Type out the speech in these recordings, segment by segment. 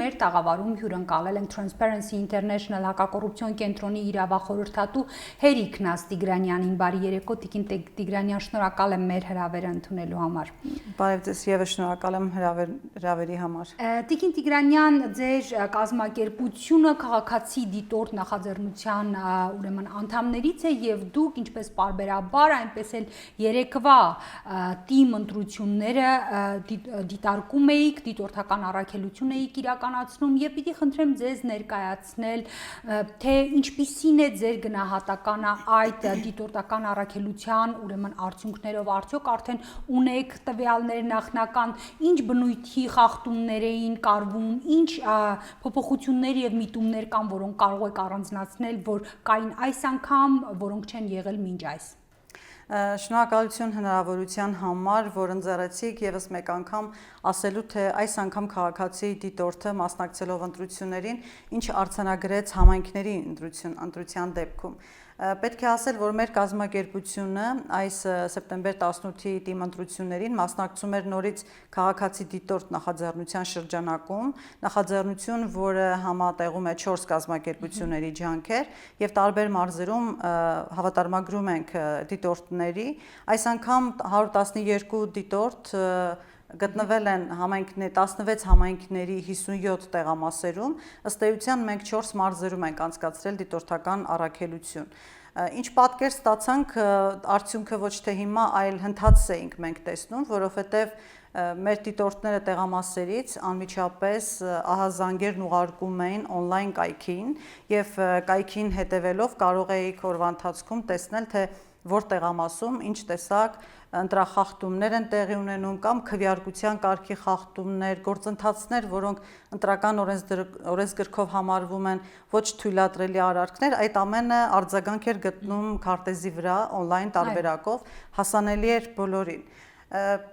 մեր տաղավարում հյուրընկալել ենք Transparency International հակակոռուպցիոն կենտրոնի իրավախորհրդատու Հերիկ Նաստիգրանյանին։ Բարի երեկո, Տիկին Տիգրանյան, շնորհակալ եմ մեր հրավերը ընդունելու համար։ Բարև ձեզ, եւս շնորհակալ եմ հրավերի համար։ Տիկին Տիգրանյան, ձեր կազմակերպությունը քաղաքացի դիտորդ նախաձեռնության ուրեմն անդամներից է եւ դուք ինչպես պարբերաբար, այնպես էլ երեկվա թիմ ընտրությունները դիտարկում էիք, դիտորդական առաքելություն էիք իրականացնում եւ պիտի խնդրեմ ձեզ ներկայացնել, թե ինչպիսին է ձեր գնահատականը այդ դիտորդական առաքելության ուրեմն արդյունքներով, արդյոք արդեն ունեք տվյալներ նախնական, ինչ բնույթի խախտումներ էին կարվում, ինչ փոփոխություններ եւ միտումներ կան, որոնք կարող եք առանձնացնել, որ կային այս անգամ, որոնք չեն եղել մինչ այս։ Շնորհակալություն հնարավորության համար, որ ընձեռեցիք եւս մեկ անգամ ասելու, թե այս անգամ քաղաքացի դիտորդը մասնակցելով ընտրություններին, ինչ արձանագրեց համայնքների ընտրության դեպքում։ Պետք է ասել, որ մեր կազմակերպությունը այս սեպտեմբեր 18-ի թիմ ընտրություններին մասնակցում էր նորից քաղաքացի դիտորդ նախաձեռնության շրջանակում, նախաձեռնություն, որը համատեղում է 4 կազմակերպությունների ջանքեր եւ տարբեր մարզերում հավատարմագրում ենք դիտորդների։ Այս անգամ 112 դիտորդ գտնվել են 16 համայնքների 57 տեղամասերում, ըստ էության մենք 4 մարզերում ենք անցկացրել դիտորդական առաքելություն։ Ինչ պատկեր ստացանք, արդյունքը ոչ թե հիմա, այլ հնդածս էինք մենք տեսնում, որովհետև մեր դիտորդները տեղամասերից անմիջապես ահազանգերն ուղարկում էին on-line կայքին եւ կայքին հետևելով կարող էիք օրվա ընթացքում տեսնել, թե որ տեղամասում ինչ տեսակ ընտրախախտումներ են տեղի ունենում կամ քվեարկության կարգի խախտումներ, գործընթացներ, որոնք ընտրական օրենսգրքով համարվում են ոչ թույլատրելի արարքներ, այդ ամենը արձագանք էր գտնում քարտեզի վրա on-line տարբերակով, հասանելի էր բոլորին։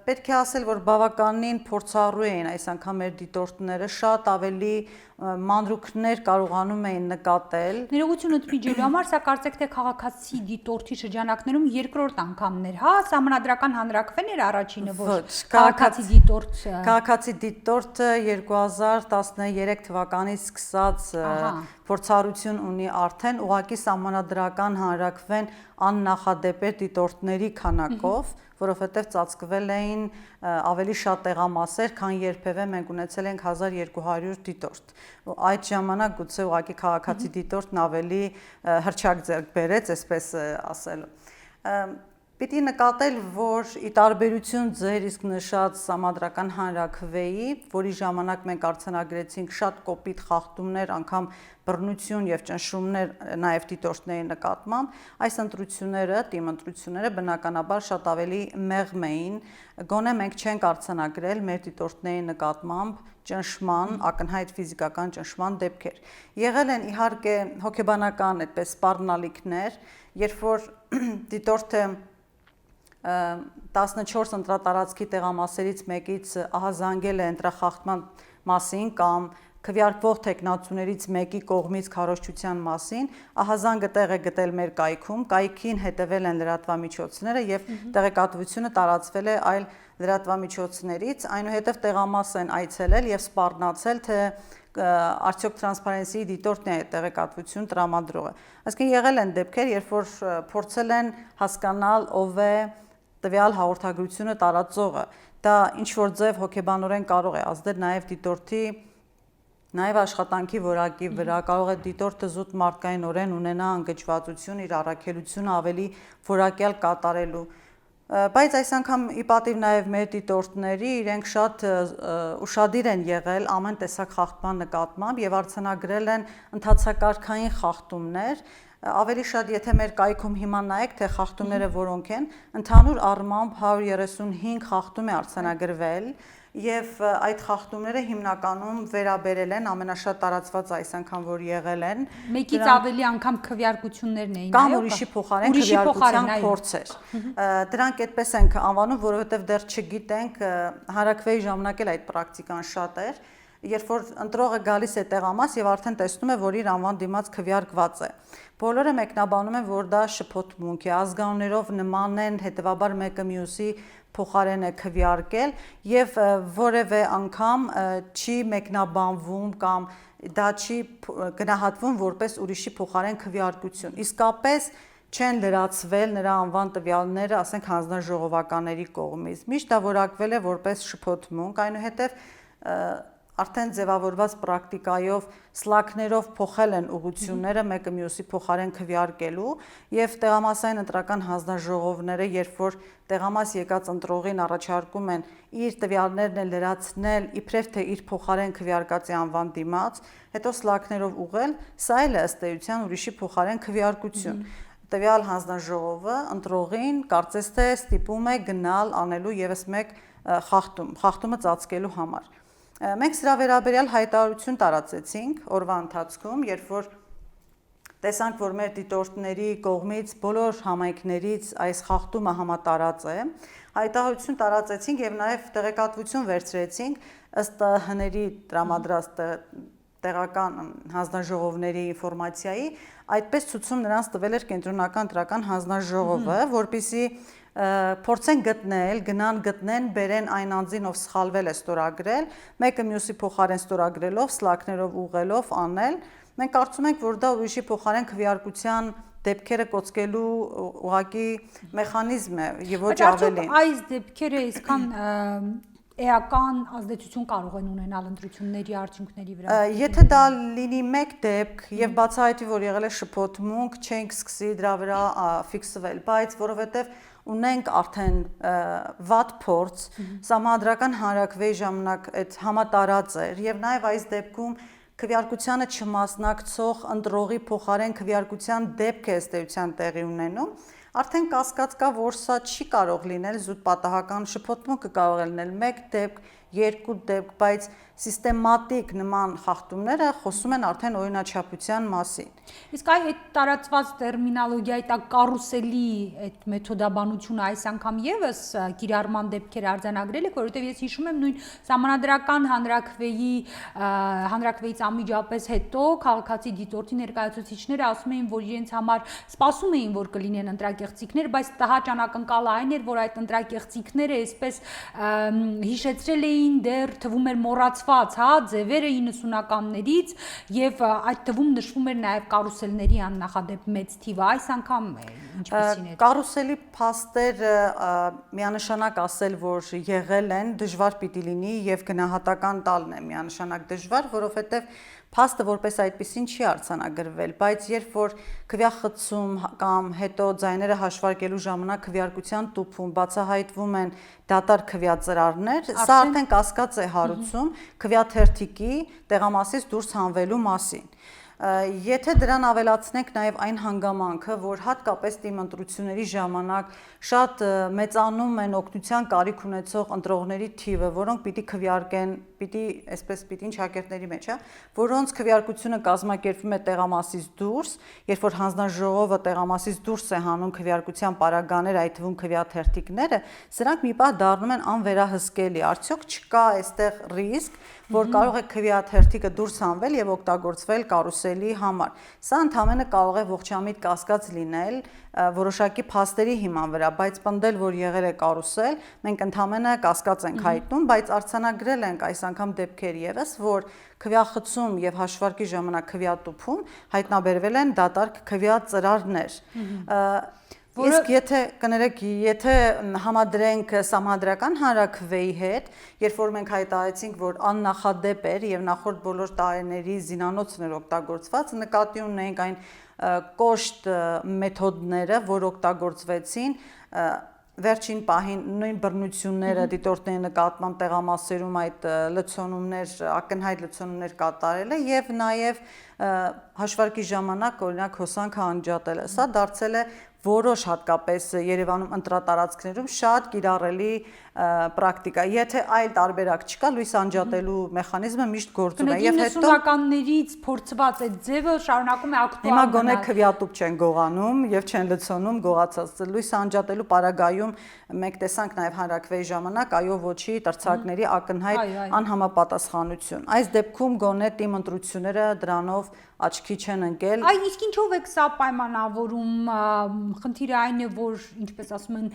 Պետք է ասել, որ բավականին փորձառու էին այս անգամ մեր դիտորդները, շատ ավելի մանրուքներ կարողանում էին նկատել։ Ներողություն ընդմիջելու համար, սա կարծեք թե քաղաքացի դիտորդի շրջանակներում երկրորդ անգամն էր, հա, սահմանադրական հանրաքվեն էր առաջինը, որ քաղաքացի դիտորդը 2013 թվականից սկսած փորձառություն ունի արդեն, ուղղակի սահմանադրական հանրաքվեն աննախադեպ էր դիտորդների քանակով, որովհետև ծածկվել էին ավելի շատ տեղամասեր, քան երբևէ մենք ունեցել ենք 1200 դիտորդ։ Այդ ժամանակ գուցե ուղղակի քաղաքացի դիտորդն ավելի հռչակ ձեռք բերեց, այսպես ասելու։ Պիտի նկատել, որ ի տարբերություն ձեր իսկ նշած սահմանադրական հանրաքվեի, որի ժամանակ մենք արձանագրեցինք շատ կոպիտ խախտումներ, անգամ բռնություն եւ ճնշումներ նաեւ դիտորդների նկատմամբ, այս ընտրությունները, թիմ ընտրությունները բնականաբար շատ ավելի մեղմ էին, գոնե մենք չենք արձանագրել մեր դիտորդների նկատմամբ ճնշման, ակնհայտ ֆիզիկական ճնշման դեպքեր։ Եղել են իհարկե հոգեբանական այդպես սպառնալիքներ, երբ որ դիտորդը 14 ընտրատարածքի տեղամասերից մեկից ահազանգել է ընտրախախտման մասին կամ քվեարկվող տեխնացուներից մեկի կողմից քարոզչության մասին, ահազանգը տեղ է գտել մեր կայքում, կայքին հետևել են լրատվամիջոցները եւ տեղեկատվությունը տարածվել է այլ լրատվամիջոցներից, այնուհետև տեղամաս են այցելել եւ սպառնացել, թե արդյոք Transparency-ի դիտորդն է տեղեկատվություն տրամադրողը։ Այսինքն եղել են դեպքեր, երբ որ փորձել են հասկանալ ով է տվյալ հաղորդագրությունը տարածողը, դա ինչ որ ձև հոգեբանորեն կարող է ազդել նաև դիտորդի նաև աշխատանքի որակի վրա, կարող է դիտորդը զուտ մարդկայինորեն ունենա անգճվածություն իր առաքելությունը ավելի որակյալ կատարելու, բայց այս անգամ ի պատիվ նաև մեր դիտորդների իրենք շատ ուշադիր են եղել ամեն տեսակ խախտման նկատմամբ եւ արձանագրել են ընթացակարգային խախտումներ, ավելի շատ եթե մեր կայքում հիմա նայեք, թե խախտումները որոնք են, ընդհանուր առմամբ 135 խախտում է արձանագրվել եւ այդ խախտումները հիմնականում վերաբերել են ամենաշատ տարածված այս անգամ որ եղել են մեկից ավելի անգամ քվեարկություններն էին կամ ուրիշի փոխարեն քվեարկության փորձեր դրանք այդպես ենք անվանում որովհետեւ դեռ չգիտենք հարակվեի ժամանակ էլ այդ պրակտիկան շատ էր երբ որ ընտրողը գալիս է տեղամաս եւ արդեն տեսնում է որ իր անվան դիմաց քվեարկված է բոլորը մեկնաբանում են որ դա շփոթմունք է ազգանուններով նման են հետեւաբար մեկը մյուսի փոխարեն է քվեարկել եւ որևէ անգամ չի մեկնաբանվում կամ դա չի գնահատվում որպես ուրիշի փոխարեն քվեարկություն։ Իսկապես չեն լրացվել նրա անվան տվյալները, ասենք հանձնաժողովականների կողմից։ Միշտ դա որակվել է որպես շփոթմունք, այնուհետև արդեն ձևավորված պրակտիկայով սլաքներով փոխել են ուղղությունները մեկը մյուսի փոխարեն քվեարկելու եւ տեղամասային ընտրական հանձնաժողովները, երբ որ տեղամաս եկած ընտրողին առաջարկում են իր տվյալներն լրացնել իբրև թե իր փոխարեն քվեարկածի անվան դիմաց, հետո սլաքներով ուղղել, սա էլ է ըստ էության ուրիշի փոխարեն քվեարկություն։ Տվյալ հանձնաժողովը ընտրողին կարծես թե ստիպում է գնալ անելու եւս մեկ խախտումը ծածկելու համար։ Մենք սրա վերաբերյալ հայտարարություն տարածեցինք օրվա ընթացքում, երբ որ տեսանք, որ մեր դիտորդների կողմից բոլոր համայնքներից այս խախտումը համատարած է, հայտարարություն տարածեցինք եւ նաեւ տեղեկատվություն վերցրեցինք ըստ ՀՆ-ի տրամադրած տեղական հանձնաժողովների ինֆորմացիայի, այդպես ցուցում նրանց տվել էր կենտրոնական ընտրական հանձնաժողովը, որպեսզի փորձեն գտնեն, բերեն այն անձին, ով սխալվել է ստորագրել, մեկը մյուսի փոխարեն ստորագրելով, սլաքներով ուղղելով անել։ Մենք կարծում ենք, որ դա ուրիշի փոխարեն քվեարկության դեպքերը կոծկելու ուղղակի մեխանիզմ է եւ ոչ ավելին։ Այս դեպքերը իսկան էական ազդեցություն կարող են ունենալ ընտրությունների արդյունքների վրա։ Եթե դա լինի մեկ դեպք եւ բացահայտվի, որ եղել է շփոթմունք, չենք սկսի դրա վրա ֆիքսվել, բայց որովհետեւ ունենք արդեն վատ փորձ, Սահմանադրական հանրաքվեի ժամանակ այդ համատարած էր եւ նաեւ այս դեպքում քվեարկությանը չմասնակցող ընտրողի փոխարեն քվեարկության դեպք է ըստ էության տեղի ունենում, արդեն կասկած կա, որ սա չի կարող լինել զուտ պատահական շփոթմունքը, կարող է լինել մեկ դեպք, երկու դեպք, բայց սիստեմատիկ նման խախտումները խոսում են արդեն օրինաչափության մասին։ Իսկ այդ տարածված տերմինոլոգիայի տակ կարուսելի այդ մեթոդաբանությունը այս անգամ եւս կիրառման դեպքեր արձանագրել եք, որովհետեւ ես հիշում եմ նույն Սահմանադրական հանրաքվեից անմիջապես հետո քաղաքացի դիտորդի ներկայացուցիչները ասում էին, որ իրենց համար սպասում էին, որ կլինեն ընտրակեղծիքներ, բայց տհաճ անակնկալը այն էր, որ այդ ընտրակեղծիքները այսպես հիշեցրել էին դեռ թվում էր մոռացված, ձևերը 90-ականներից եւ այդ թվում նշվում էր նաեւ կարուսելների աննախադեպ մեծ թիվը, այս անգամ ինչպիսին է։ Կարուսելի փաստերը միանշանակ ասել, որ եղել են, դժվար պիտի լինի եւ գնահատական տալն է միանշանակ դժվար, որովհետեւ փաստը որպես այդպեսին չի արձանագրվել, բայց երբ որ քվեախցում կամ հետո ձայները հաշվարկելու ժամանակ քվեարկության տուփում բացահայտվում են դատարկ քվեածրարներ, սա արդեն կասկած է հարուցում քվեաթերթիկի տեղամասից դուրս հանվելու մասին։ Եթե դրան ավելացնենք նաև այն հանգամանքը, որ հատկապես դիմընտրությունների ժամանակ շատ մեծանում են օգնության կարիք ունեցող ընտրողների թիվը, որոնք պիտի քվեարկեն, պիտի ինչ հակերտների մեջ, որոնց քվեարկությունը կազմակերպվում է տեղամասից դուրս, երբ որ հանձնաժողովը տեղամասից դուրս է հանում քվեարկության պարագաները, այդ թվում քվեաթերթիկները, սրանք մի պահ դառնում են անվերահսկելի։ Արդյոք չկա այստեղ ռիսկ, որ կարող է քվեաթերթիկը դուրս հանվել եւ օգտագործվել կարուսելի համար։ Սա ընդհանրապես կարող է ողջամիտ կասկած լինել որոշակի փաստերի հիման վրա, բայց պնդել, որ եղել է կարուսել, մենք ընդհանրապես կասկած ենք հայտնում, բայց արձանագրել ենք այս անգամ դեպքեր եւս, որ քվեախցում եւ հաշվարկի ժամանակ քվեատուփում հայտնաբերվել են դատարկ քվեածրարներ։ Իսկ եթե համադրենք Սահմանադրական հանրաքվեի հետ, երբ որ մենք հայտարարեցինք, որ աննախադեպ էր եւ նախորդ բոլոր տարիների զինանոցն էր օգտագործված, նկատի ունենք այն կոշտ մեթոդները, որ օգտագործվեցին վերջին պահին նույն բռնությունները դիտորդների նկատմամբ տեղամասերում այդ լցոնումներ, ակնհայտ լցոնումներ կատարելը եւ նաեւ հաշվարկի ժամանակ օրինակ հոսանքը անջատելը։ Սա դարձել է որոշ հատկապես Երևանում ընտրատարածքներում շատ կիրառելի պրակտիկա։ Եթե այլ տարբերակ չկա, լույս անջատելու մեխանիզմը միշտ գործում է եւ հետո 90-ականներից փորձված այդ ձևը շարունակում է ակտուալ։ Հիմա գոնե քվեատուփ չեն գողանում եւ չեն լցոնում գողացած լույս անջատելու պարագայում մենք տեսանք նաեւ հանրաքվեի ժամանակ այո ոչի տրցակների ակնհայտ անհամապատասխանություն։ Այս դեպքում գոնե թիմ ընտրությունները դրանով աչքի չեն ընկել։ Իսկ ինչով եք սա պայմանավորում խնդիրը այն է, որ ինչպես ասում են,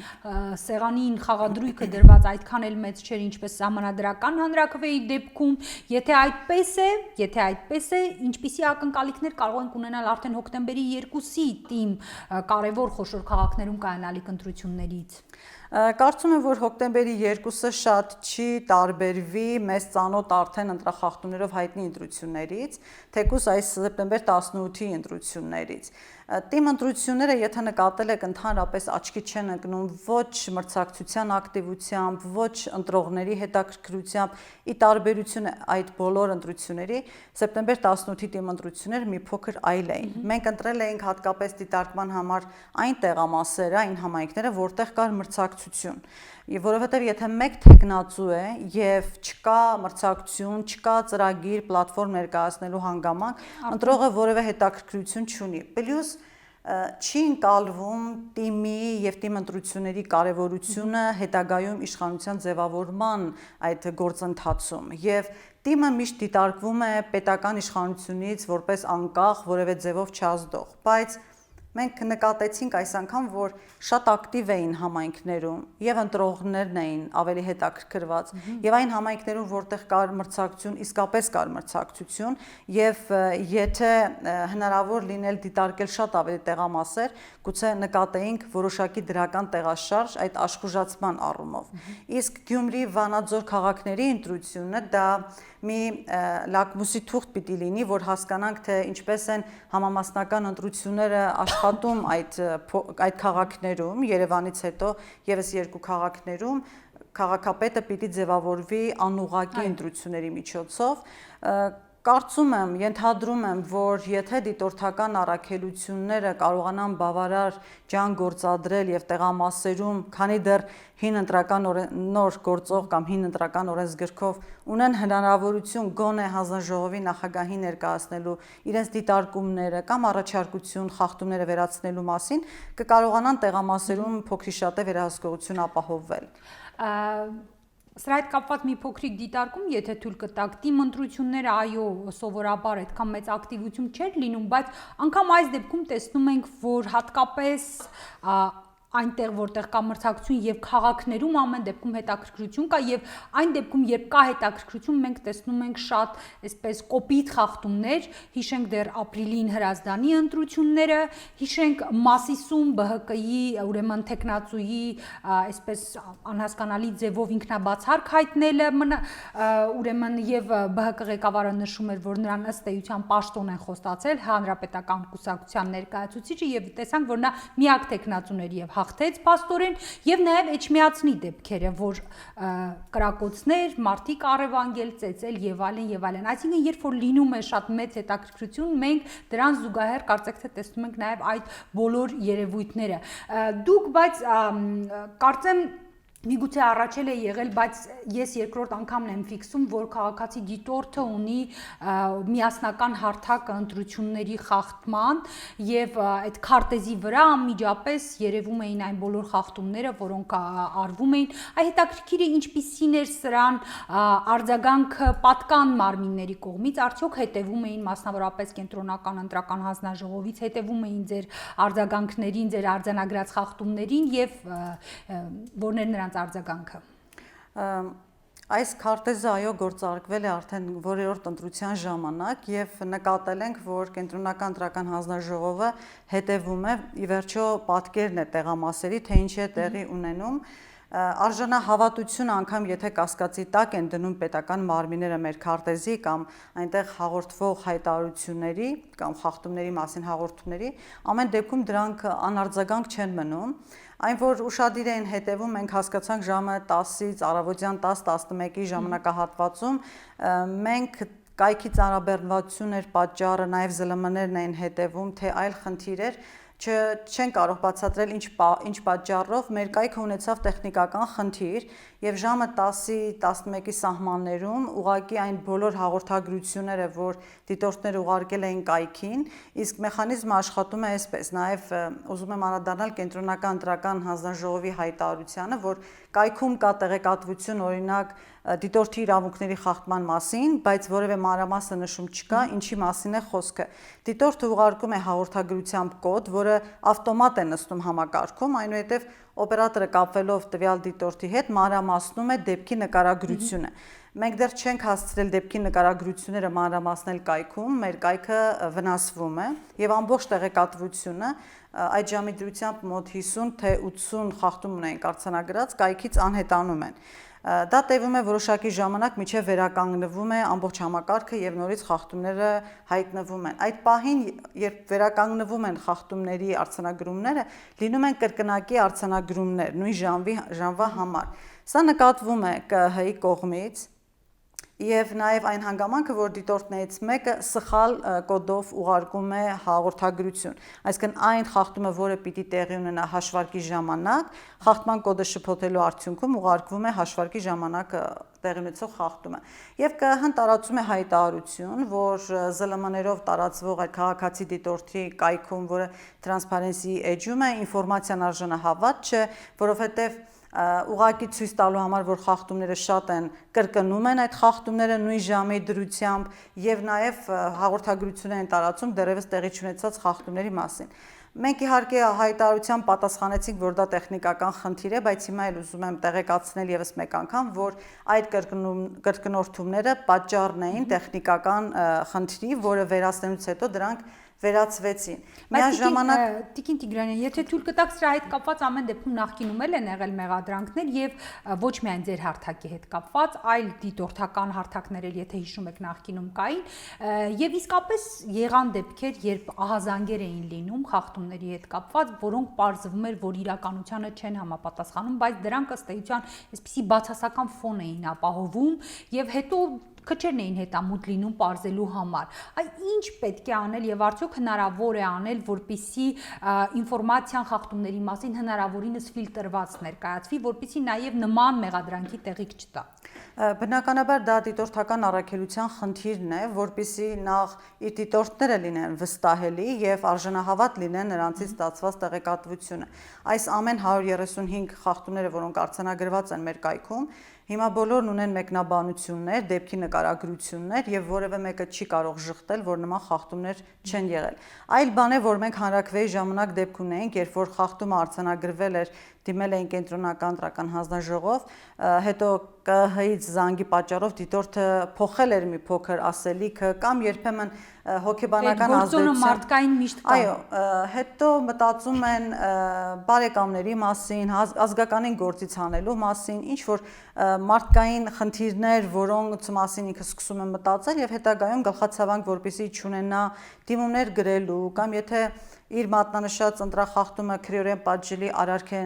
սեղանին խաղադրույքը դրված այդքան էլ մեծ չէր, ինչպես սահմանադրական հանրաքվեի դեպքում, եթե այդպես է, ինչպիսի ակնկալիքներ կարող ենք ունենալ արդեն հոկտեմբերի 2-ի թիմ կարևոր խոշոր քաղաքներում կայանալիք ընտրություններից։ Կարծում եմ, որ հոկտեմբերի 2-ը շատ չի տարբերվի մեզ ծանոթ արդեն ընտրախախտումներով հայտնի ընտրություններից, թեկուզ այս սեպտեմբեր 18-ի ընտրություններից։ Թիմ ընտրությունները, եթե նկատել եք, ընդհանրապես աչքի չեն ընկնում ոչ մրցակցության ակտիվությամբ, ոչ ընտրողների հետաքրքրությամբ, ի տարբերություն այդ բոլոր ընտրությունների, սեպտեմբեր 18-ի թիմ ընտրությունները մի փոքր այլ էին։ Մենք ընտրել էինք հատկապես դիտարկման համար այն տեղամասերը, այն համայնքները, որտեղ կար մրցակցություն։ Որովհետև եթե մեկ թեկնածու է եւ չկա մրցակցություն, չկա ծրագիր, պլատֆորմ ներկայացնելու հանգամանք, ընտրողը որևէ հետաքրքրություն չունի։ Պլյուս չի ընկալվում թիմի եւ թիմ ընտրությունների կարեւորությունը հետագայում իշխանության ձևավորման այդ գործընթացում եւ թիմը միշտ դիտարկվում է պետական իշխանությունից որպես անկախ որևէ ձևով չազդող, բայց մենք նկատեցինք այս անգամ, որ շատ ակտիվ էին համայնքներում եւ ընտրողներն էին ավելի հետաքրքրված եւ այն համայնքներում, որտեղ կար մրցակցություն, իսկապես կար մրցակցություն եւ եթե հնարավոր լինել դիտարկել շատ ավելի տեղամասեր, գուցե նկատեինք որոշակի դրական տեղաշարժ այդ աշխուժացման առումով։ Իսկ Գյումրի, Վանաձոր քաղաքների ընտրությունը դա մի լակմուսի թուղթ պիտի լինի, որ հասկանանք, թե ինչպես են համամասնական ընտրությունները աշխատում այդ քաղաքներում, Երևանից հետո եւս երկու քաղաքներում, քաղաքապետը պիտի ձևավորվի անուղղակի ընտրությունների միջոցով։ Կարծում եմ, ենթադրում եմ, որ եթե դիտորդական առաքելությունները կարողանան բավարար ջանք գործադրել եւ տեղամասերում, քանի դեռ հին ընտրական նոր գործող կամ հին ընտրական օրենսգրքով ունեն հնարավորություն գոնե հանձնաժողովի նախագահի ներկայացնելու իրենց դիտարկումները կամ առաջարկություն խախտումները վերացնելու մասին, կկարողանան տեղամասերում փոքրիշատե վերահսկողություն ապահովել։ Սրա հետ կապված մի փոքրիկ դիտարկում, եթե թույլ կտաք, թիմ ընտրությունները այո, սովորաբար այդքան մեծ ակտիվություն չէր լինում, բայց անգամ այս դեպքում տեսնում ենք, որ հատկապես այնտեղ որտեղ կա մրցակցություն եւ քաղաքներում ամեն դեպքում հետաքրքրություն կա եւ այն դեպքում երբ կա հետաքրքրություն մենք տեսնում ենք շատ այսպես կոպիտ խախտումներ, հիշենք դեռ ապրիլին Հրազդանի ընտրությունները, հիշենք Մասիսում ԲՀԿ-ի ուրեմն տեխնացուի այսպես անհասկանալի ձևով ինքնաբացարկ հայտնելը ուրեմն եւ ԲՀԿ ղեկավարը նշում էր, որ նրան ըստ էության պաշտոն են խոստացել հանրապետական կուսակցության ներկայացուցիչը եւ տեսանք, որ նա միակ տեխնացուներ եւ հաղթեց փաստորեն եւ նաեւ Էջմիածնի դեպքերը, որ կրակոցներ, մարդիկ առևանգել, ծեծել եւ այլն, այսինքն երբ որ լինում է շատ մեծ հետաքրքրություն, մենք դրան զուգահեռ կարծեք թե տեսնում ենք նաեւ այդ բոլոր երևույթները։ Դուք բայց կարծեմ միգուցե առաջել է եղել, բայց ես երկրորդ անգամն եմ ֆիքսում, որ քաղաքացի դիտորդը ունի միասնական հարթակ ընտրությունների խախտման եւ այդ քարտեզի վրա անմիջապես երևում էին այն բոլոր խախտումները, որոնք արվում էին։ Այդ հետաքրքիրը ինչպիսին էր սրան արձագանքը պատկան մարմինների կողմից, արդյոք հետևում էին մասնավորապես կենտրոնական ընտրական հանձնաժողովից, հետևում էին ձեր արձագանքներին, ձեր արձանագրած խախտումներին եւ որն էր նրանց արձագանքը։ Այս քարտեզը այո գործարկվել է արդեն որերորդ ընտրության ժամանակ եւ նկատել ենք, որ կենտրոնական ընտրական հանձնաժողովը հետևում է ի վերջո պատկերն է տեղամասերի, թե ինչ է տեղի ունենում։ Արժանահավատություն անգամ եթե կասկածի տակ են դնում պետական մարմինները մեր քարտեզի կամ այնտեղ հաղորդվող հայտարարությունների կամ խախտումների մասին հաղորդումների, ամեն դեպքում դրանք անարձագանք չեն մնում։ Այն որ ուշադիր էին հետևում, մենք հասկացանք ժամը 10-ից առավոտյան 10-11-ի ժամանակահատվածում մենք կայքի ծանրաբեռնվածություն էր պատճառը, նաև ԶԼՄ-ներն էին հետևում, թե այլ խնդիրեր չեն կարող բացատրել ինչ պատճառով մեր կայքը ունեցավ տեխնիկական խնդիր եւ ժամը 10-ի 11-ի սահմաններում ուղղակի այն բոլոր հաղորդագրությունները, որ դիտորդները ուղարկել էին կայքին, իսկ մեխանիզմը աշխատում է այսպես, նաեւ ուզում եմ անդրադառնալ կենտրոնական ընտրական հանձնաժողովի հայտարարությանը, որ կայքում կա տեղեկատվություն օրինակ դիտորդի իրավունքների խախտման մասին, բայց որևէ մանրամասը նշում չկա, ինչի մասին է խոսքը։ Դիտորդը ուղարկում է հաղորդագրությամբ կոդ, որը ավտոմատ է նստում համակարգում, այնուհետև օպերատորը կապվելով տվյալ դիտորդի հետ մանրամասնում է դեպքի նկարագրությունը։ Մենք դեռ չենք հասցրել դեպքի նկարագրությունները մանրամասնել կայքում, մեր կայքը վնասվում է եւ ամբողջ տեղեկատվությունը այդ ժամի դրությամբ մոտ 50 թե 80 խախտում ունենք արձանագրած կայքից անհետանում են։ Դա տևում է որոշակի ժամանակ, մինչև վերականգնվում է ամբողջ համակարգը եւ նորից խախտումները հայտնվում են։ Այդ պահին, երբ վերականգնվում են խախտումների արձանագրումները, լինում են կրկնակի արձանագրումներ նույն ժամվա համար։ Սա նկատվում է ԿՀ-ի կողմից եւ նաեւ այն հանգամանքը, որ դիտորդներից մեկը սխալ կոդով ուղարկում է հաղորդագրություն, այսինքն այն խախտումը, որը պիտի տեղի ունենա հաշվարկի ժամանակ, խախտման կոդը շփոթելու արդյունքում ուղարկվում է հաշվարկի ժամանակ տեղի ունեցող խախտումը։ Եվ ԿՀ-ն տարածում է հայտարարություն, որ ԶԼՄ-ներով տարածվող այդ քաղաքացի դիտորդի կայքում, որը Transparency Edge-ում է, ինֆորմացիան արժանահավատ չէ, որովհետեւ ուղղակի ցույց տալու համար, որ խախտումները շատ են, կրկնում են այդ խախտումները նույն ժամի դրությամբ եւ նաեւ հաղորդագրություններ են տարածում դեռևս տեղի չունեցած խախտումների մասին։ Մենք իհարկե հայտարարությամբ պատասխանեցինք, որ դա տեխնիկական խնդիր է, բայց հիմա էլ ուզում եմ տեղեկացնել եւս մեկ անգամ, որ այդ կրկնորդումները պատճառն էին տեխնիկական խնդրի, որը վերացնելուց հետո դրանք վերացվեցին։ Միաժամանակ Տիկին Տիգրանյան, եթե թույլ կտաք սրա հետ կապված ամեն դեպքում նախկինում են եղել մեղադրանքներ եւ ոչ միայն ձեր հարթակի հետ կապված, այլ դիտորդական հարթակներ էլ եթե հիշում եք նախկինում կային, եւ իսկապես եղան դեպքեր, երբ ահազանգեր էին լինում խախտումների հետ կապված, որոնք պարզվում էր, որ իրականությանը չեն համապատասխանում, բայց դրանք ըստ էության այսպիսի բացասական ֆոն էին ապահովում եւ հետո քչերն էին հետամուտ լինում պարզելու համար։ Այդ ինչ պետք է անել եւ արդյոք հնարավոր է անել, որպիսի ինֆորմացիան խախտումների մասին հնարավորինս ֆիլտրված ներկայացվի, որպիսի նաեւ նման մեղադրանքի տեղիք չտա։ Բնականաբար դա դիտորդական առաքելության խնդիրն է, որպիսի նախ իր դիտորդները լինեն վստահելի եւ արժանահավատ լինեն նրանցից ստացված տեղեկատվությունը։ Այս ամեն 135 խախտումները, որոնք արձանագրված են մեր կայքում, հիմա բոլորն ունեն մեկնաբանություններ, դեպքի նկարագրություններ եւ որևէ մեկը չի կարող ժխտել, որ նման խախտումներ չեն եղել։ Այլ բան է, որ մենք հանրաքվեի ժամանակ դեպք ունեինք, երբ որ խախտումը արձանագրվել էր, դիմել էին կենտրոնական տրական հանձնաժողով, հետո ԿՀ-ից զանգի պատճառով դիտորդը փոխել էր մի փոքր ասելիքը կամ երբեմն հոգեբանական ազդեցություն մարդկային միշտ կա։ Այո, հետո մտածում են բարեկամների մասին, ազգականին գործից հանելու մասին, ինչ որ մարդկային խնդիրներ, որոնց մասին ինքը սկսում է մտածել եւ հետագայում գլխացավանք, որպեսզի չունենա դիմումներ գրելու կամ եթե իր մատնանշած ընտրախախտումը քրեորեն պատժելի արարք է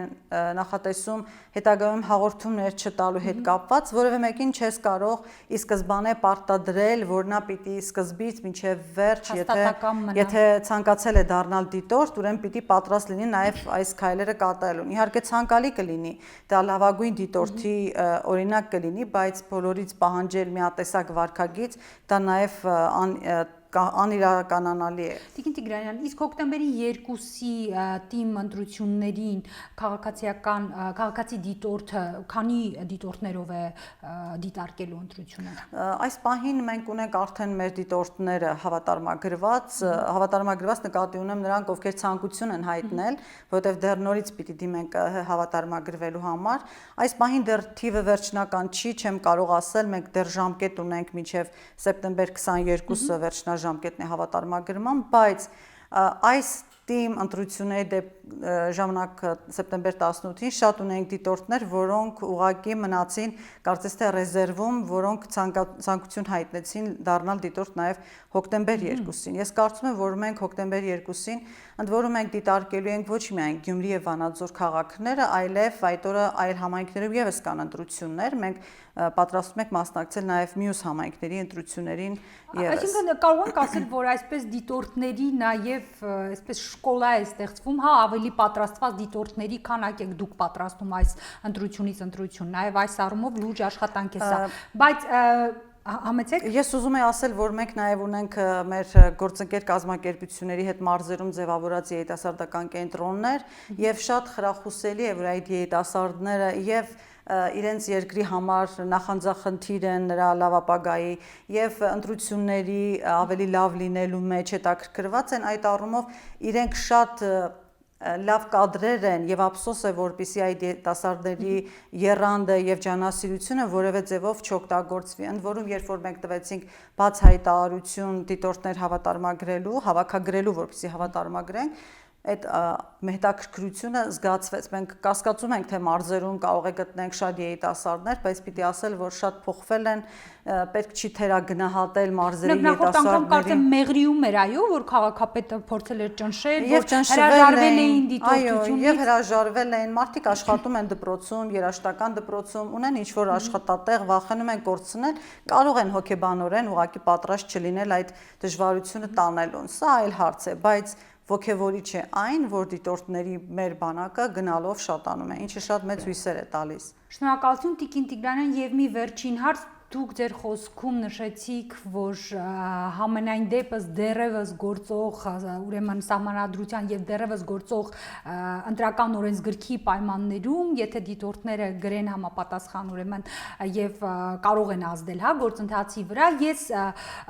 նախատեսում հետագայում հաղորդումներ չտալու հետ կապված, որևէ մեկին չես կարող ի սկզբանե պարտադրել, որ նա պիտի սկզբից մինչև վերջ, եթե ցանկացել է դառնալ դիտորդ, ուրեմն պիտի պատրաստ լինի նաև այս քայլերը կատարելուն։ Իհարկե ցանկալի կլինի դա լավագույն դիտորդի օրինակ կլինի, բայց բոլորից պահանջել միատեսակ վարքագիծ դա նաև անիրականանալի է։ Տիկին Տիգրանյան, իսկ հոկտեմբերի 2-ի թիմ ընտրություններին քաղաքացի դիտորդը քանի դիտորդներով է դիտարկելու ընտրությունը։ Այս պահին մենք ունենք արդեն մեր դիտորդները հավատարմագրված նկատի ունեմ նրանք, ովքեր ցանկություն են հայտնել, որովհետև դեռ նորից պիտի դիմենք հավատարմագրվելու համար։ Այս պահին դեռ թիվը վերջնական չի, չեմ կարող ասել, մենք դեռ ժամկետ ունենք մինչև սեպտեմբեր 22-ը վերջնաժամկետն է հավատարմագրման, բայց այս թիմ ընտրությունների ժամանակ սեպտեմբեր 18-ին շատ ունենք դիտորդներ, որոնք ուղղակի մնացին կարծես թե ռեզերվում, որոնք ցանկություն հայտնեցին դառնալ դիտորդ նաև հոկտեմբեր 2-ին։ Ես կարծում եմ, որ մենք հոկտեմբեր 2-ին ընդ որում մենք դիտարկելու ենք ոչ միայն Գյումրի եւ Վանաձոր քաղաքները, այլև այդ օրը այլ համայնքներում եւս կան ընտրություններ։ Մենք պատրաստվում ենք մասնակցել նաև մյուս համայնքների ընտրություններին եւս։ Այսինքն կարող ենք ասել, որ այսպես դիտորդների նաև այսպես շկոլա է ստեղծվում, հա, ավելի պատրաստված դիտորդների քանակ եք դուք պատրաստում այս ընտրությունից ընտրություն, նաև այս առումով լուրջ աշխատանք է սա։ Բայց համեցեք։ Ես ուզում եմ ասել, որ մենք նաև ունենք մեր գործընկեր կազմակերպությունների հետ մարզերում ձևավորած երիտասարդական կենտրոններ եւ շատ խրախուսելի է, որ այդ երիտասարդները եւ իրենց երկրի համար նախանձախնդիր են նրա լավ ապագայի եւ ընտրությունների ավելի լավ լինելու մեջ հետաքրքրված են, այդ առումով իրենք շատ լավ կադրեր են եւ ափսոս է որպեսզի այդ երիտասարդների եռանդը եւ ջանասիրությունը որևէ ձևով չօգտագործվի, ընդ որում երբ որ մենք տվեցինք բաց հայտարարություն դիտորդներ հավատարմագրելու, հավաքագրելու, որպեսզի հավատարմագրենք, այդ հետաքրքրությունը զգացվեց։ Մենք կասկածում ենք, թե մարզերում կարող է գտնենք շատ երիտասարդներ, բայց պիտի ասել, որ շատ փոխվել են, պետք չի թերագնահատել մարզերի երիտասարդներին։ Կարծեմ Մեղրիում էր, այո, որ քաղաքապետը փորձել էր ճնշել, որ հրաժարվել էին դիտորդությունից։ Եվ հրաժարվել էին, մարդիկ աշխատում են դպրոցում, երաժշտական դպրոցում, ունեն ինչ-որ աշխատատեղ, վախենում են կորցնել, կարող են հոգեբանորեն ուղղակի պատրաստ չլինել այդ դժվարությունը տանելուն։ Սա այլ հարց է, բայց ոգևորիչ է այն, որ դիտորդների մեր բանակը գնալով շատանում է, ինչը շատ մեծ հույսեր է տալիս։ Շնորհակալություն Տիկին Տիգրանյան եւ մի վերջին հարց Դուք ձեր խոսքում նշեցիք, որ համենայն դեպս դեռևս գործող ուրեմն սահմանադրության եւ դեռևս գործող ընտրական օրենսգրքի պայմաններում, եթե դիտորդները գրեն համապատասխան ուրեմն եւ կարող են ազդել, հա, գործընթացի վրա, ես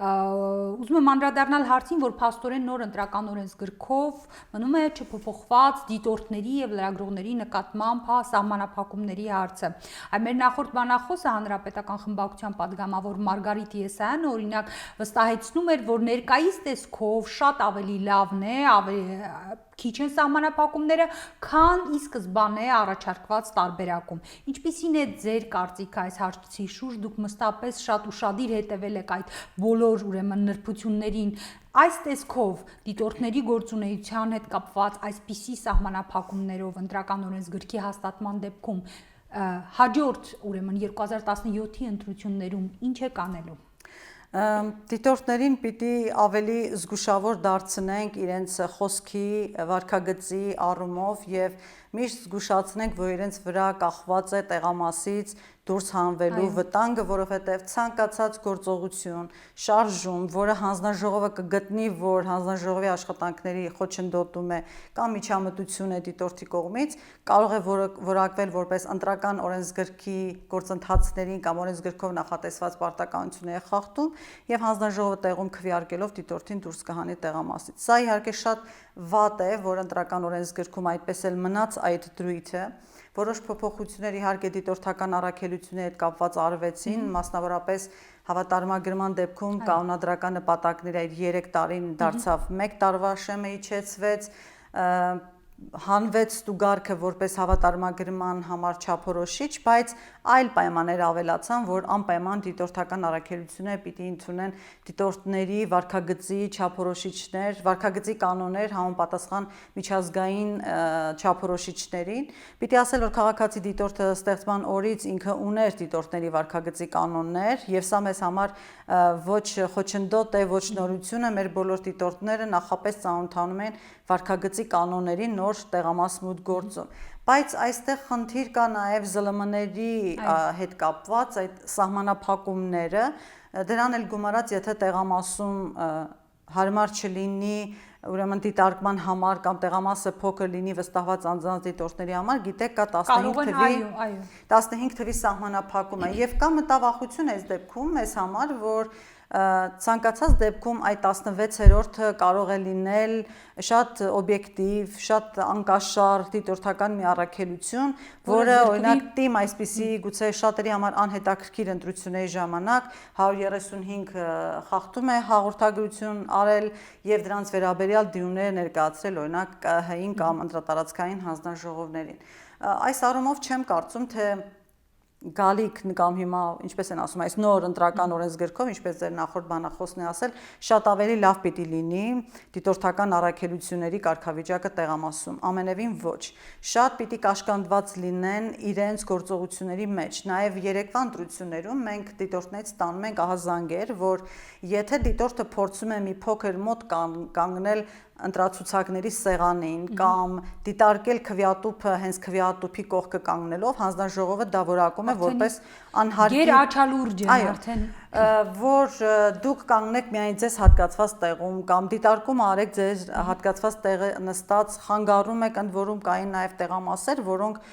ուզում եմ անդրադառնալ հարցին, որ փաստորեն նոր ընտրական օրենսգրքով մնում է չփոփոխված դիտորդների եւ լրագրողների նկատմամբ սահմանափակումների հարցը։ Այ մեր նախորդ բանախոսը հանրապետական խմբակցության պատգամավոր Մարգարիտ Եսայանը օրինակ վստահեցնում էր, որ ներկայիս տեսքով շատ ավելի լավն է, ավելի քիչ են սահմանափակումները, քան ի սկզբանե առաջարկված տարբերակում։ Ինչպիսին է ձեր կարծիքը այս հարցի շուրջ, դուք մստապես շատ ուշադիր հետևել եք այդ բոլոր ուրեմն նրբություններին, այս տեսքով դիտորդների գործունեության հետ կապված այսպիսի սահմանափակումներով ընտրական օրենսգրքի հաստատման դեպքում հաջորդ ուրեմն 2017-ի ընտրություններում ինչ է կանելու։ Դիտորդներին պիտի ավելի զգուշավոր դարձնենք իրենց խոսքի, վարքագծի առումով եւ միշտ զգուշացնենք, որ իրենց վրա կախված է տեղամասից դուրս հանվելու վտանգը, որովհետև ցանկացած գործողություն, շարժում, որը հանձնաժողովը կգտնի, որ հանձնաժողովի աշխատանքների խոչընդոտում է կամ միջամտություն է դիտորդի կողմից, կարող է որակվել որպես ընտրական օրենսգրքի գործընթացներին կամ օրենսգրքով նախատեսված պարտականությունների խախտում եւ հանձնաժողովը տեղում քվեարկելով դիտորդին դուրս կհանի տեղամասից։ Սա իհարկե շատ վատ է, որ ընտրական օրենսգրքում այդպես էլ մնաց այդ դրույթը։ Որոշ փոփոխություններ իհարկե դիտորդական առաքելությունների հետ կապված արվեցին, մասնավորապես հավատարմագրման դեպքում կանոնադրական նպատակները 3 տարին դարձավ 1 տարվա շեմը իջեցվեց, հանվեց ստուգարքը որպես հավատարմագրման համար չափորոշիչ, բայց այլ պայմաններ ավելացան, որ անպայման դիտորդական առաքելությունները պիտի ընդունեն դիտորդների վարքագծի չափորոշիչներ, վարքագծի կանոններ համապատասխան միջազգային չափորոշիչներին։ Պիտի ասել, որ քաղաքացի դիտորդը ստեղծման օրից ինքը ուներ դիտորդների վարքագծի կանոններ, եւ սա մեզ համար ոչ խոչընդոտ է, ոչ նորություն է, մեր բոլոր դիտորդները նախապես ծանոթանում են վարքագծի կանոնների նոր տեղամաս մուտք գործում, բայց այստեղ խնդիր կա նաև ԶԼՄ-ների հետ կապված այդ սահմանափակումները, դրան էլ գումարած, եթե տեղամասում հարմար չլինի ուրեմն դիտարկման համար կամ տեղամասը փոքր լինի վստահված անձանց դիտորդների համար, գիտեք, կա 15 թվի սահմանափակումը եւ կա մտավախություն այս դեպքում մեզ համար, որ ցանկացած դեպքում այդ 16-րդը կարող է լինել շատ օբյեկտիվ, շատ անկաշառ դիտորդական մի առաքելություն, որը օրինակ թիմ այսպիսի գուցե շատերի համար անհետաքրքիր ընտրությունների ժամանակ 135 խախտում է հաղորդագրություն արել եւ դրանց վերաբերյալ դիմումներ ներկայացրել օրինակ ԿՀ-ին կամ ընտրատարածքային հանձնաժողովներին։ Այս առումով չեմ կարծում, թե գալիք կամ հիմա ինչպես են ասում, այս նոր ընտրական օրենսգրքով, ինչպես ձեր նախորդ բանախոսն է ասել, շատ ավելի լավ պիտի լինի դիտորդական առաքելությունների կարգավիճակը տեղամասում, ամենևին ոչ։ Շատ պիտի կաշկանդված լինեն իրենց գործողությունների մեջ։ Նաև երեկվա ընտրություններում մենք դիտորդներից ստանում ենք ահազանգեր, որ եթե դիտորդը փորձում է մի փոքր մոտ կանգնել ընտրացուցակների սեղանին կամ դիտարկել քվեատուփը հենց քվեատուփի կողքը կանգնելով, հանձնաժողովը դա որակում է որպես անհարկի գերաչալուրջ է արդեն, որ դուք կանգնեք միայն ձեզ հատկացված տեղում կամ դիտարկում արեք ձեր հատկացված տեղը նստած, խանգարում եք, ընդ որում կային նաև տեղամասեր, որոնք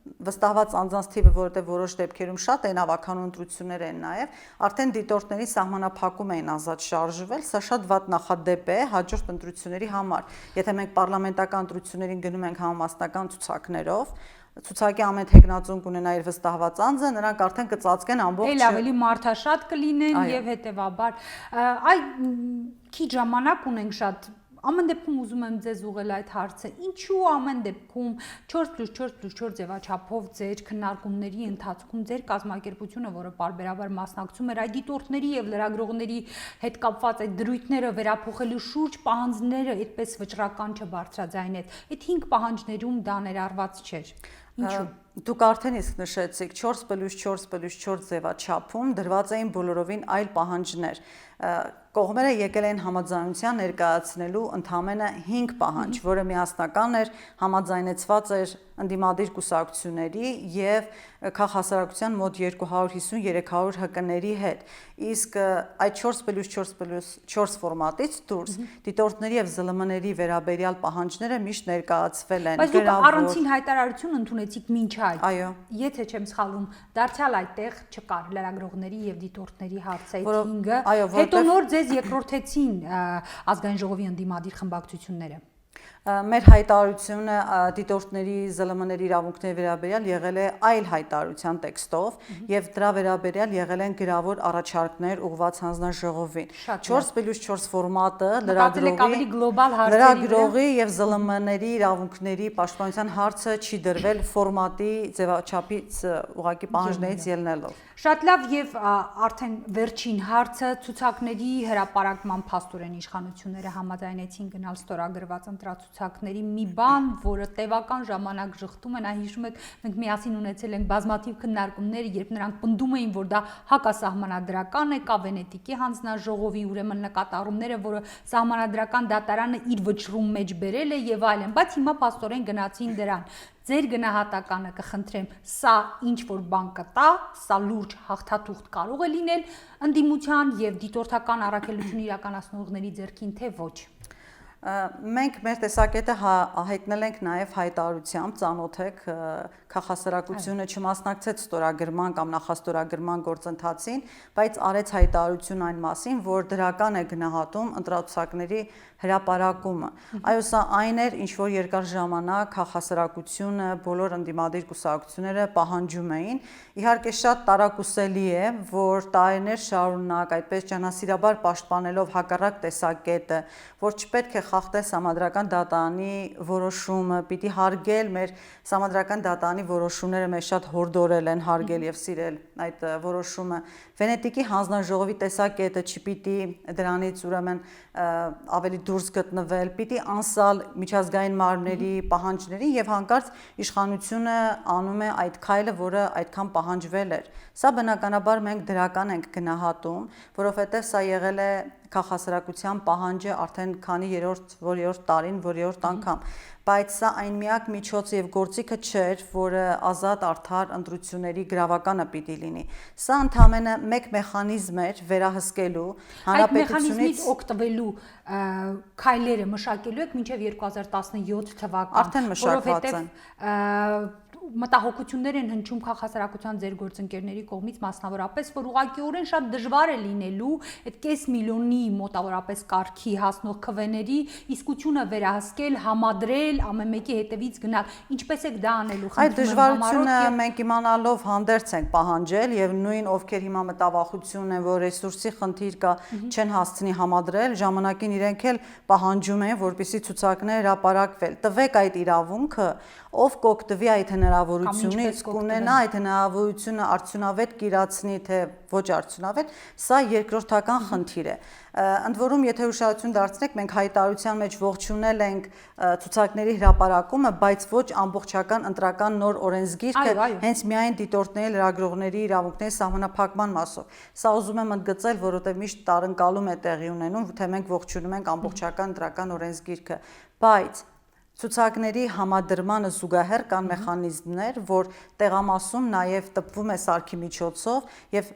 վստահված անձանց թիվը, որովհետև որոշ դեպքերում շատ են ավականու ընտրություններ են նաև, արդեն դիտորդների սահմանափակում էին ազատ շարժվել, սա շատ վատ նախադեպ է հաջորդ ընտրությունների համար։ Եթե մենք պարլամենտական ընտրություններին գնում ենք համամասնական ցուցակներով, ցուցակի ամեն տեխնացուն կունենա իր վստահված անձը, նրանք արդեն կծածկեն ամբողջ Էլ ավելի մարդաշատ կլինեն եւ հետեւաբար քիչ ժամանակ ունենք շատ ամեն դեպքում ուզում եմ ձեզ ուղղել այդ հարցը ինչու ամեն դեպքում 4+4+4 ձևաչափով ձեր քննարկումների ընթացքում ձեր կազմակերպությունը, որը պարբերաբար մասնակցում էր այդ դիտորդների եւ լրագրողների հետ կապված այդ դրույթները վերափոխելու շուրջ պահանջները այդպես վճռական չբարձրաձայնեց այդ 5 պահանջներում դա ներառված չէր ինչու Դուք արդեն իսկ նշեցիք 4+4+4 ձևաչափում դրված էին բոլորովին այլ պահանջներ կողմերը եկել են համաձայնության ներկայացնելու ընդամենը 5 պահանջ, որը միասնական էր, համաձայնեցված էր ընդդիմադիր կուսակցությունների եւ քաղաքասարակության մոտ 250-300 ՀԿ-ների հետ։ Իսկ այդ 4+4+4 ֆորմատից դուրս դիտորդների եւ ԶԼՄ-ների վերաբերյալ պահանջները միշտ ներկայացվել են։ Բայց դուք առանցին հայտարարություն ընդունեցիք մինչ այդ։ Այո։ Եթե չեմ սխալվում, դարձյալ այդտեղ չկար լրագրողների եւ դիտորդների հարցը այդ 5-ը։ Հետո նոր ձեզ երկրորդեցին ազգային ժողովի ընդդիմադիր խմբակցությունները։ Մեր հայտարարությունը դիտորդների ԶԼՄ-ների իրավունքների վերաբերյալ եղել է այլ հայտարարության տեքստով եւ դրա վերաբերյալ եղել են գրավոր առաջարկներ ուղղված հանձնաժողովին 4+4 ֆորմատը լրագրողի եւ ԶԼՄ-ների իրավունքների պաշտպանության հարցը չի դրվել ֆորմատի ձևաչափից ուղղակի պահանջներից ելնելով Շատ լավ եւ արդեն վերջին հարցը ցուցակների հրապարակման փաստորեն իշխանությունները համաձայնեցին գնալ ստորագրված ընտրացուցակների մի բան, որը տևական ժամանակ ժխտում են, հիշում եք, մենք միասին ունեցել ենք բազմաթիվ քննարկումներ, երբ նրանք պնդում էին, որ դա հակասահմանադրական է, կա Վենետիկի հանձնաժողովի ուրեմն նկատառումները, որը սահմանադրական դատարանը իր վճռում մեջ բերել է եւ այլն, բայց հիմա փաստորեն գնացին դրան Ձեր գնահատականը կխնդրեմ, սա ինչ որ բան կտա, սա լուրջ հաղթաթուղթ կարող է լինել ընդդիմության եւ դիտորդական առաքելություն իրականացնողների ձեռքին թե ոչ։ Մենք մեր տեսակետը հայտնել ենք նաև հայտարարությամբ, ծանոթ եք քաղաքասարակությունը չմասնակցեց ստորագրման կամ նախաստորագրման գործընթացին, բայց արեց հայտարարություն այն մասին, որ դրական է գնահատում ընտրացուցակների հրապարակումը։ Այո, սա այն էր, ինչ որ երկար ժամանակ քաղաքասարակությունը, բոլոր ընդդիմադիր կուսակցությունները պահանջում էին։ Իհարկե շատ տարակուսելի է, որ տարիներ շարունակ այդպես ջանասիրաբար պաշտպանելով հակառակ տեսակետը, որ չպետք է խախտել Սահմանադրական դատարանի որոշումը, պիտի հարգել մեր Սահմանադրական դատարանի որոշումները, մեզ շատ հորդորել են հարգել եւ սիրել այդ որոշումը։ Վենետիկի հանձնաժողովի տեսակետը չպիտի դրանից ուրեմն ավելի դուրս գտնվել, պիտի անսալ միջազգային մարմինների պահանջներին եւ հանկարծ իշխանությունը անում է այդ քայլը, որը այդքան պահանջվել էր։ Սա բնականաբար մենք դրական ենք գնահատում, որովհետեւ սա եղել է քաղաքասարակության պահանջը արդեն քանի երրորդ տարին, երրորդ անգամ, բայց սա այն միակ միջոցը եւ գործիքը չէր, որը ազատ արդար ընտրությունների գրավականը պիտի լինի։ Սա ընդհանրապես մեկ մեխանիզմ էր վերահսկելու հանրապետությունից օգտվելու քայլերը մշակելու եք մինչև 2017 թվական, արդեն մշակված են։ Մտահոգություններ են հնչում քաղաքասարակության ձեր գործընկերների կողմից մասնավորապես, որ ուղղակիորեն շատ դժվար է լինելու այդ կես միլիոնի մոտավորապես կարգի հասնող քվեների իսկությունը վերահսկել, համադրել, ամեն մեկի հետևից գնալ։ Ինչպես եք դա անելու։ Այդ դժվարությունը մենք իմանալով հանդերձ ենք պահանջել եւ նույն ովքեր հիմա մտավախություն են, որ ռեսուրսի խնդիր կա, չեն հասցնի համադրել, ժամանակին իրենք էլ պահանջում են, որպեսզի ցուցակներ հրապարակվել։ Տվեք այդ իրավունքը, ով կօգտվի այդ հնարավորությունից, կունենա այդ հնարավորությունը արդյունավետ կիրացնի, թե ոչ արդյունավետ, սա երկրորդական խնդիր է։ Ընդ որում, եթե ուշադրություն դարձնեք, մենք հայտարարության մեջ ողջունել ենք ցուցակների հրապարակումը, բայց ոչ ամբողջական ընտրական նոր օրենսգիրքը, հենց միայն դիտորդների, լրագրողների իրավունքների սահմանափակման մասով։ Սա ուզում եմ ընդգծել, որովհետև միշտ տարընկալում է տեղի ունենում, թե մենք ողջունում ենք ամբողջական ընտրական օրենսգիրքը, բայց ցուցակների համադրմանը զուգահեռ կան մեխանիզմներ, որ տեղամասում նաև տպվում է սարքի միջոցով եւ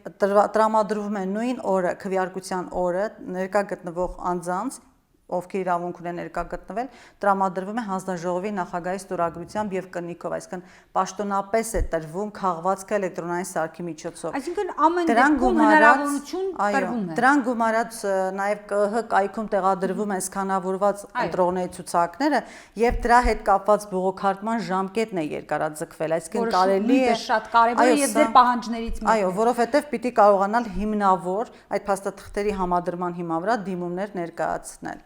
տրամադրվում է նույն օրը քվեարկության օրը ներկա գտնվող անձանց ովքեր իրավունք ունեն ներկա գտնվել, տրամադրվում է հանձնաժողովի նախագահի ստորագրությամբ եւ կնիքով, այսինքն պաշտոնապես է տրվում քաղվածքը էլեկտրոնային սարքի միջոցով։ Այսինքն ամեն դեպքում հնարավորություն տրվում է։ Դրան գումարած նաեւ ԿՀ կայքում տեղադրվում են սկանավորված ընտրողների ցուցակները եւ դրա հետ կապված բողոքարկման ժամկետն է երկարաձգվել, այսինքն կարելի է շատ կարևոր է եւ ձեր պահանջներից մեկն է։ Այո, որովհետեւ պիտի կարողանալ հիմնավոր այդ փաստաթղթերի համադրման հիման վրա դիմումներ ներկայացնել։